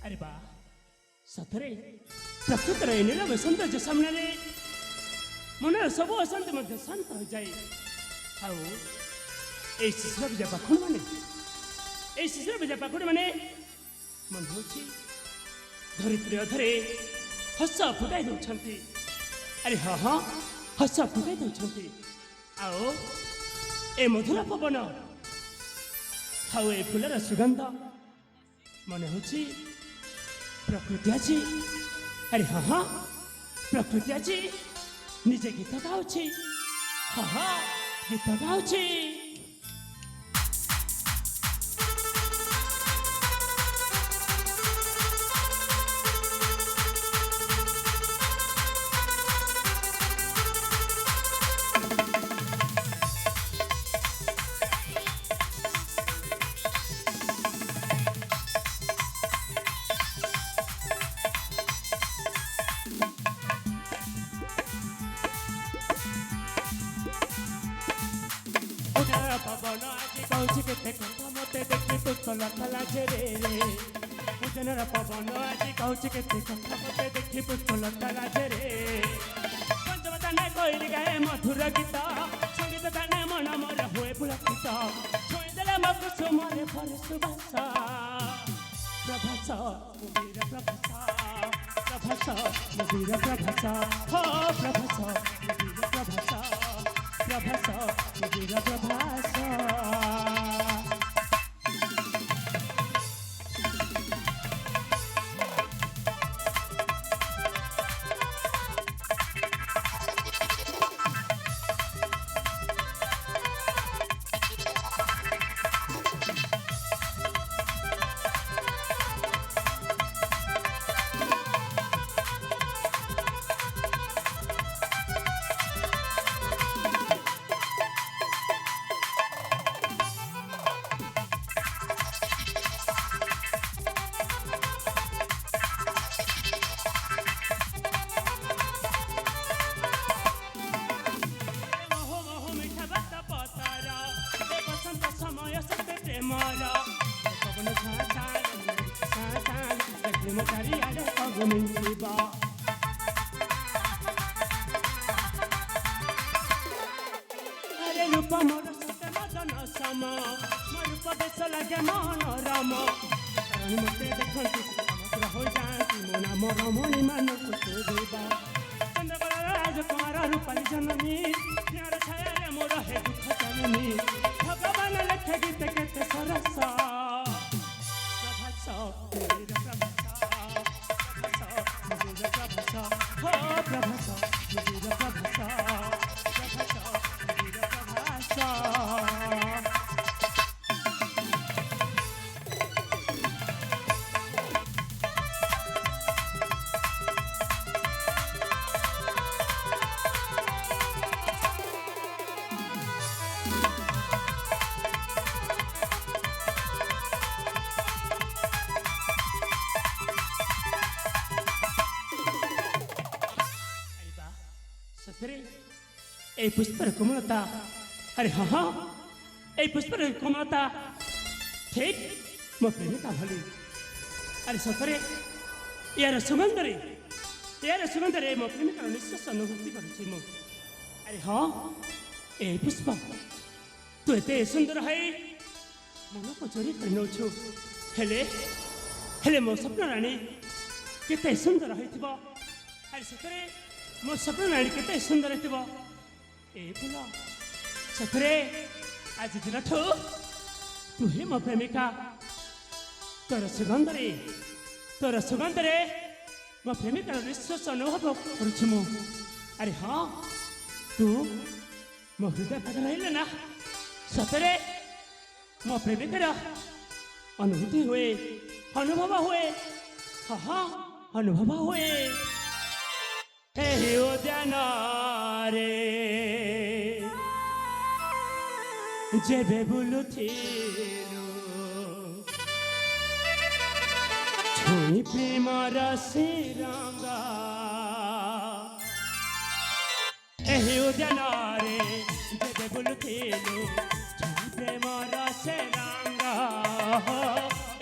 अरे बा सतरे प्रकृतर नीरव सौंदर्य सामने मनर सब अशांति मध्य शांत हो जाए शिशुर विजय पाखुड़ मैंने शिशुर विजय पाखुड़ मैंने मन हो धरित्री अधरे हस फुटाई दौरान अरे हाँ हाँ हस फुटाई दौरान आओ ए मधुर पवन आओ ए फुलर सुगंध मन हो प्रकृति अच्छी अरे हाँ हाँ प्रकृति अच्छी निजे गीत गाँची हाँ हाँ गीत गाँची पवन आज कौच के कथा मत देखी पुष्पल लाजे रे पूजनर पवन आज कौच के कथा मत देखी पुष्पल लाजे रे पंचम ताने कोइल गाए मधुर गीत संगीत ताने मन मोर हुए पुलकित छोई देले मकुसु मोरे पर सुबास प्रभास मुबीर प्रभास प्रभास मुबीर प्रभास हो प्रभास मुबीर प्रभास प्रभास मुबीर प्रभास अरे रूप मोर सत्य मदन सम मोर उपदेश लगे मनोरम मते देखती समग्र हो जाती मो नाम रमणी मानक सुदेवा चंद्रबल राजकुमार रूपाली जननी प्यार छाया मोर हे दुख जननी भगवान लेखे गीत केते सरस प्रभास मुबीर प्रभास मुबीर प्रभास हो प्रभास मुबीर प्रभास प्रभास मुबीर प्रभास ए पुष्पर कोमलता अरे हाँ हाँ ए पुष्पर कोमलता ठीक मो प्रेमिका भली अरे सतरे यार सुगंध रे मो प्रेमिकार निश्वास अनुभूति करुछि मो अरे हाँ ए पुष्प तू एते सुंदर है मन को चोरी कर नौछु हेले हेले मो स्वप्न रानी केते सुंदर होइथिबो अरे सतरे मो स्वप्न रानी केते सुंदर होइथिबो ए फुल सतरे आज दिन तू ही मो प्रेमिका तोर सुगंध रे मो प्रेमिकार विश्वास अनुभव करुछु मु अरे हाँ तू मो हृदय पागल है ना सतरे मो प्रेमिकार अनुभूति हुए अनुभव हुए हाँ हाँ अनुभव हुए हे उद्यान रे जेबे बुलुथिलु छुई प्रेम रसी रंगा एही उद्यान रे जेबे बुलुथिलु छुई प्रेम रसी रंगा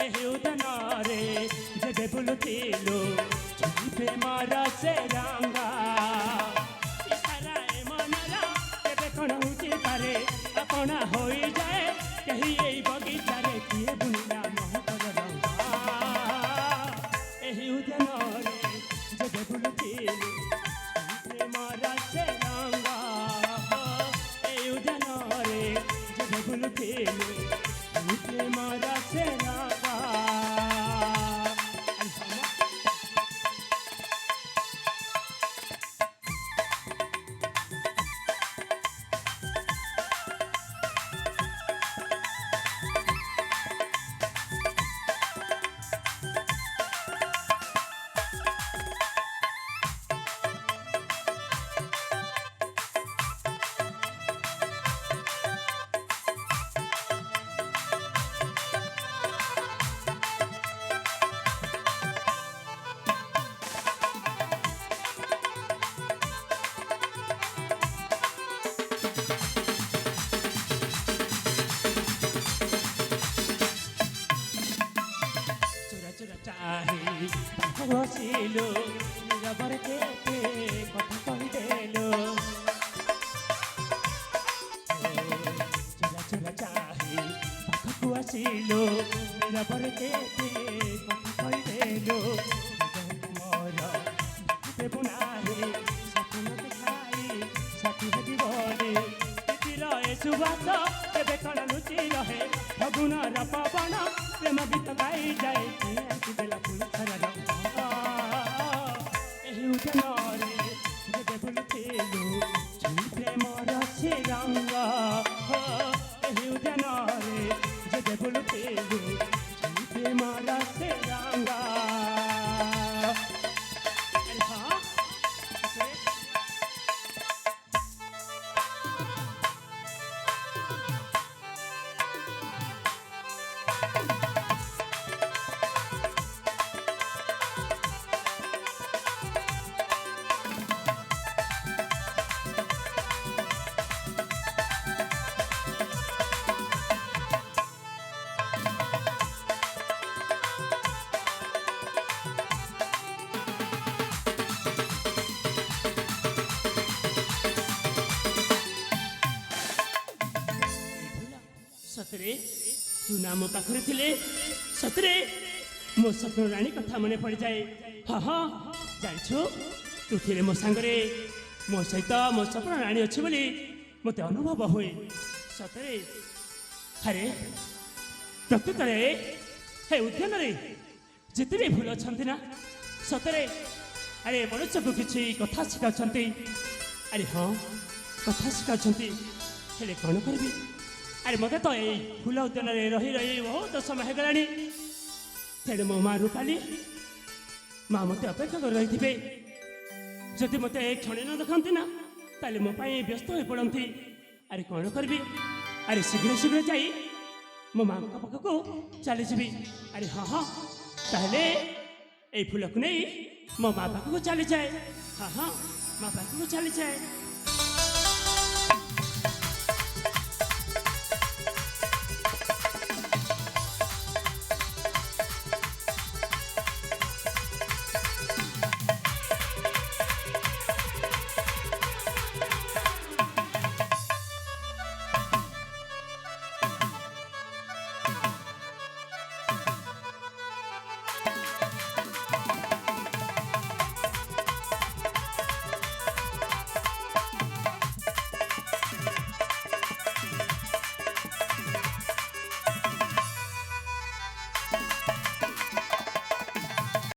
एही उद्यान रे जेबे ବୁଲୁଥିଲୁ ଛୁଟି ପ୍ରେମର ସେ ରଙ୍ଗ ଇସାରା ଏ ମନର କେବେ କ'ଣ ହେଉଛି ପାରେ ଆପଣା ହୋଇଯାଏ କେହି ଏଇ ବଗିଚାରେ କିଏ ବୁଣିଲା ମହକର ରଙ୍ଗ ଏହି ଉଦ୍ୟାନରେ ଯେବେ ବୁଲୁଥିଲୁ ଛୁଟି ପ୍ରେମର ସେ ରଙ୍ଗ ଏହି ଉଦ୍ୟାନରେ ଯେବେ ବୁଲୁଥିଲୁ ଛୁଟି ପ୍ରେମର ସେ ରଙ୍ଗ বসিলু নীরবর কেতে কথা কহিদেলু চোরা চোরা চাহি পাখকু আসিলু নীরবর কেতে কথা কহিদেলু মোর দেবু নাহি স্বপ্ন দেখাই সাথী হেবি বলে তিতির এ সুবাস কেবে কণ লুচি রহে ফগুণর পবন প্রেম গীত গাই যায় দেলা ফুল খরা উদ্যাନରେ যেবে বুলুଥିଲୁ ଛୁଟି ପ୍ରେମର ସେ ରଙ୍ଗ ଏହି ଉଦ୍ୟାନରେ ଯେବେ ବୁଲୁଥିଲୁ ଛୁଟି ପ୍ରେମର ସେ ରଙ୍ଗ सतरे तू ना मो पाखरे थिले सतरे मो स्वप्न रानी कथा मने पड़ जाए हाँ हाँ जानछु तू थिले मो सांगरे मो सहित मो स्वप्न रानी अच्छी बोली मते अनुभव हुए सतरे अरे प्रकृत हे उद्यान जिते भी फूल अच्छा ना सतरे अरे मनुष्य को किसी कथा शिखा अरे हाँ कथा शिखा हेले कौन करी अरे मत तो यही फूल उद्यान रही रही बहुत समय होगा तेणु मो माँ रूपाली माँ मत अपेक्षा कर रही थे जदि मत क्षण न देखती ना ताले मो पाई व्यस्त हो पड़ती अरे कौन करी अरे शीघ्र शीघ्र जा मो माँ पाखक चली जी अरे हाँ हाँ ताहले ये फूल को नहीं मो माँ पाखक चली जाए हाँ हाँ माँ पाखक चली जाए